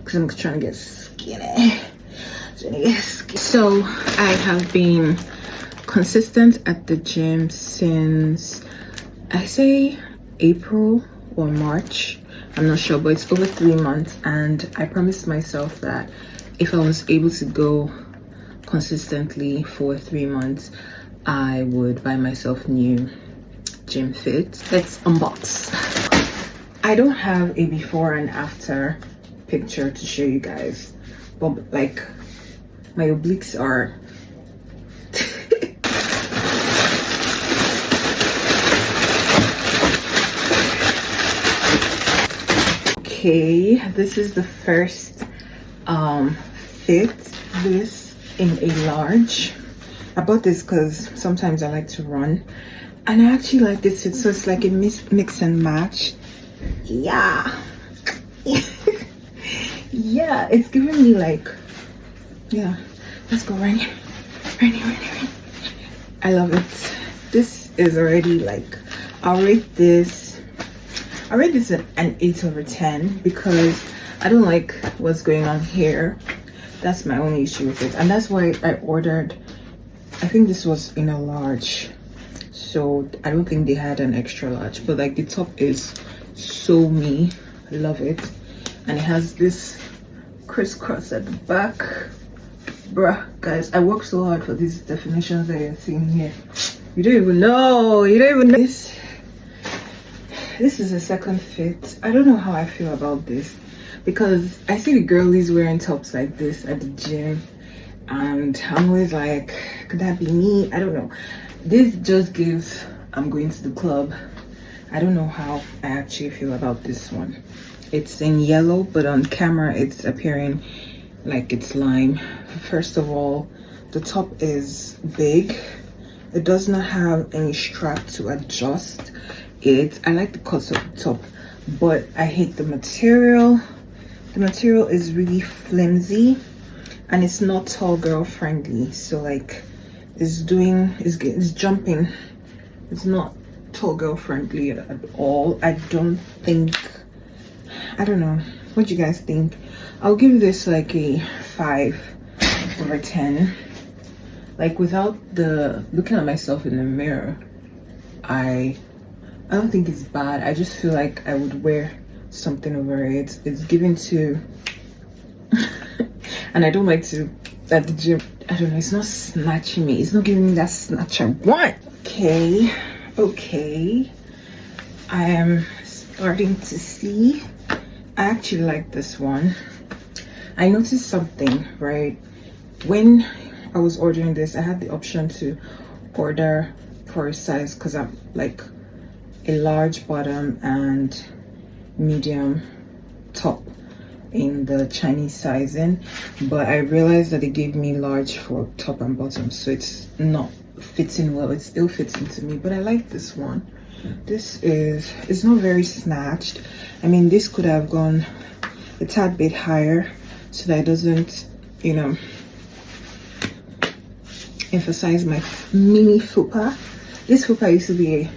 because I'm trying to get skinny. So I have been consistent at the gym since, I say, April or March. I'm not sure, but it's over 3 months, and I promised myself that if I was able to go consistently for 3 months, I would buy myself new gym fits. Let's unbox. I don't have a before and after picture to show you guys, but like my obliques are okay. This is the first fit, this in a large. I bought this because sometimes I like to run, and I actually like this fit, so it's like a mix and match. Yeah. Yeah, it's giving me like, yeah, let's go running. I love it. This is already like, I'll rate this an 8/10 because I don't like what's going on here. That's my only issue with it, and that's why I ordered, I think this was in a large, so I don't think they had an extra large, but like the top is so me. I love it, and it has this crisscross at the back. Bruh, guys, I worked so hard for these definitions that you're seeing here. You don't even know. This is a second fit. I don't know how I feel about this, because I see the girlies wearing tops like this at the gym, and I'm always like, could that be me? I don't know. This just gives I'm going to the club. I don't know how I actually feel about this one. It's in yellow, but on camera it's appearing like it's lime. First of all, the top is big. It does not have any strap to adjust it. I like the cut of the top, but I hate the material. The material is really flimsy, and it's not tall girl friendly. So like, it's jumping. It's not tall girl friendly at all. I don't know. What do you guys think? I'll give this like a 5/10. Like, without the looking at myself in the mirror, I don't think it's bad. I just feel like I would wear something over it. It's given to and I don't like to at the gym. I don't know, it's not snatching me. It's not giving me that snatch I want. Okay, I am starting to see. I actually like this one. I noticed something, right? When I was ordering this, I had the option to order for a size, because I'm like a large bottom and medium top in the Chinese sizing, but I realized that they gave me large for top and bottom, so it's not fitting well. It still fits into me, but I like this one. It's not very snatched. I mean, this could have gone a tad bit higher so that it doesn't, you know, emphasize my mini fupa. This fupa used to be a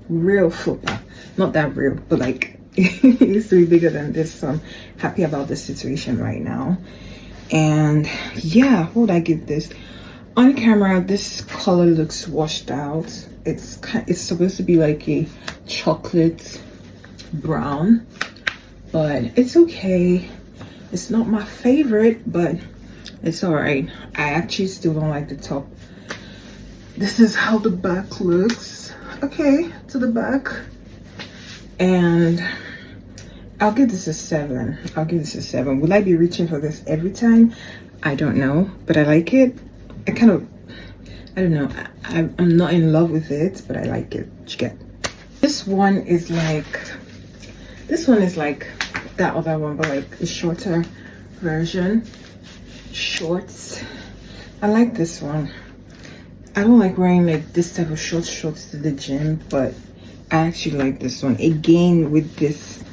real fupa, not that real, but like it used to be bigger than this, so I'm happy about the situation right now. And yeah, what would I give this? On camera, this color looks washed out. It's supposed to be like a chocolate brown, but it's okay. It's not my favorite, but it's all right. I actually still don't like the top. This is how the back looks. Okay, to the back, and I'll give this a 7. Will I be reaching for this every time? I don't know, but I like it. I don't know, I'm not in love with it, but I like it. You get this one is like that other one, but like a shorter version. Shorts. I like this one. I don't like wearing like this type of shorts to the gym, but I actually like this one. Again, with this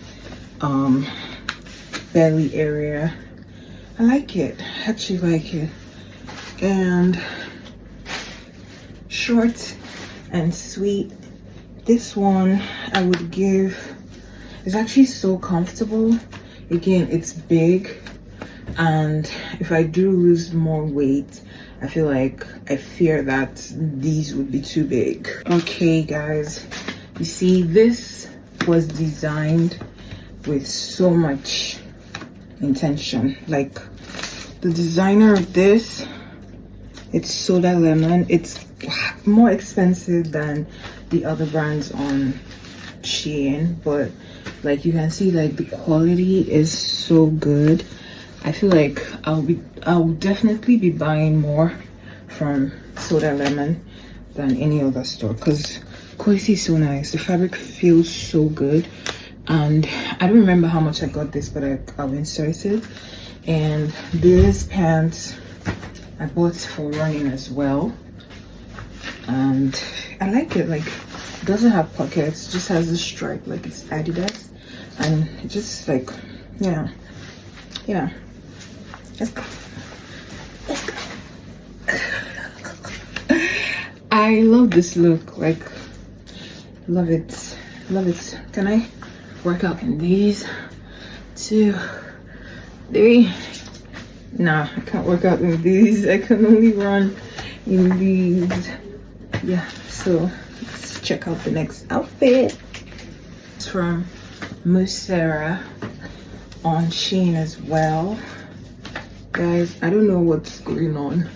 belly area, I like it. I actually like it. And short and sweet. This one I would give, it's actually so comfortable. again, it's big, and if I do lose more weight, I feel like I fear that these would be too big. Okay guys, you see, this was designed with so much intention. Like, the designer of this, it's Soda Lemon. It's more expensive than the other brands on SHEIN, but like you can see, like the quality is so good. I feel like I'll definitely be buying more from Soda Lemon than any other store, because quality is so nice. The fabric feels so good, and I don't remember how much I got this, but I'll insert it. And these pants I bought for running as well, and I like it. Like, it doesn't have pockets, it just has a stripe, like it's Adidas, and it just like, yeah. Let's go. I love this look. Like, love it. Can I work out in these? 2, 3. Nah, I can't work out in these. I can only run in these. Yeah, so let's check out the next outfit. It's from Musera on SHEIN as well. Guys, I don't know what's going on.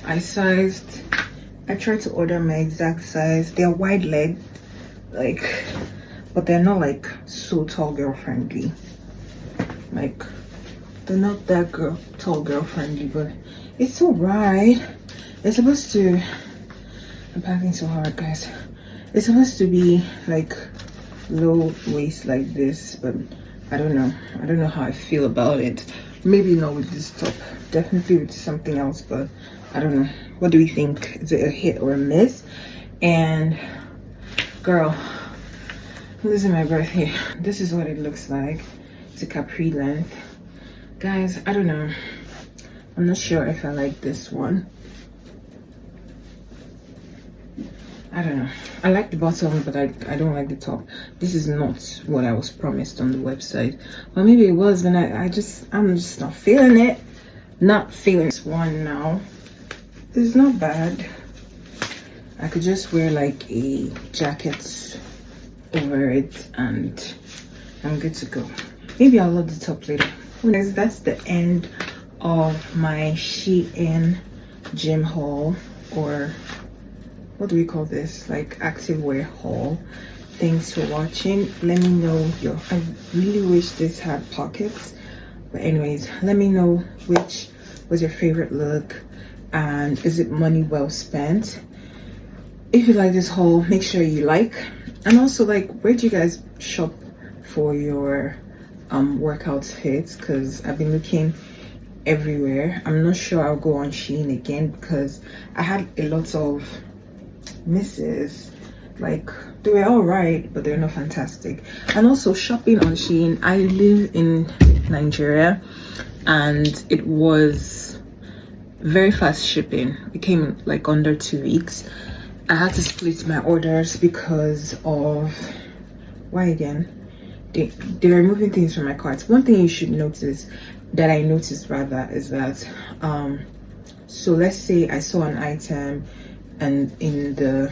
I tried to order my exact size. They're wide leg, like, but they're not like so tall girl friendly. Like, they're not that tall girl friendly, but it's alright. It's supposed to, I'm packing so hard guys. It's supposed to be like low waist like this, but I don't know how I feel about it. Maybe not with this top, definitely with something else, but I don't know. What do we think? Is it a hit or a miss? And girl, I'm losing my breath here. This is what it looks like. It's a capri length. Guys, I don't know. I'm not sure if I like this one. I don't know. I like the bottom, but I don't like the top. This is not what I was promised on the website. Well, maybe it was, and I'm just not feeling it. Not feeling this one now. It's not bad. I could just wear like a jacket over it and I'm good to go. Maybe I'll load the top later. Guys, that's the end of my SHEIN gym haul, or what do we call this, like activewear haul. Thanks for watching. Let me know I really wish this had pockets, but anyways, let me know which was your favorite look, and is it money well spent? If you like this haul, make sure you like, and also like, where do you guys shop for your workout fits? Because I've been looking everywhere. I'm not sure I'll go on SHEIN again because I had a lot of misses. Like, they were all right, but they're not fantastic. And also shopping on SHEIN, I live in Nigeria and it was very fast shipping. It came like under 2 weeks. I had to split my orders because of, why again? They're removing things from my carts. One thing you should notice, that I noticed rather, is that so let's say I saw an item and in the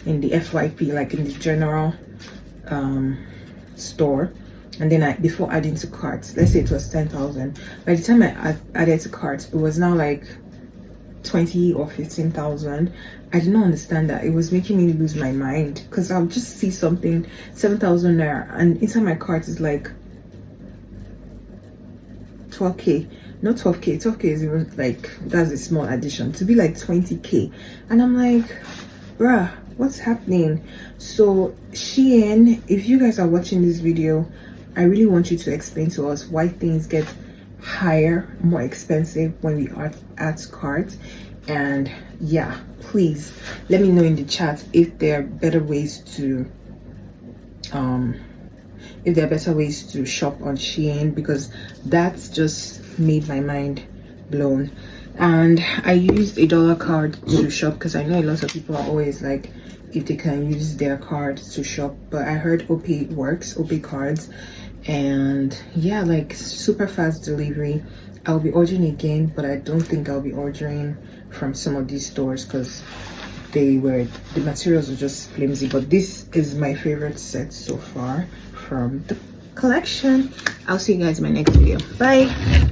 FYP, like in the general store, and then before adding to carts, let's say it was 10,000. By the time I added to carts, it was now like 20 or 15,000. I did not understand that. It was making me lose my mind because I'll just see something 7,000 naira and inside my cart is like 12k. Not 12k. 12k is even like, that's a small addition to be like 20k, and I'm like, bruh, what's happening? So SHEIN, if you guys are watching this video, I really want you to explain to us why things get higher, more expensive when we add to cart. And yeah, please let me know in the chat if there are better ways to shop on SHEIN, because that's just made my mind blown. And I used a dollar card to shop because I know a lot of people are always like if they can use their card to shop, but I heard OP works, OP cards, and yeah, like super fast delivery. I'll be ordering again, but I don't think I'll be ordering from some of these stores because the materials were just flimsy. But this is my favorite set so far from the collection. I'll see you guys in my next video. Bye.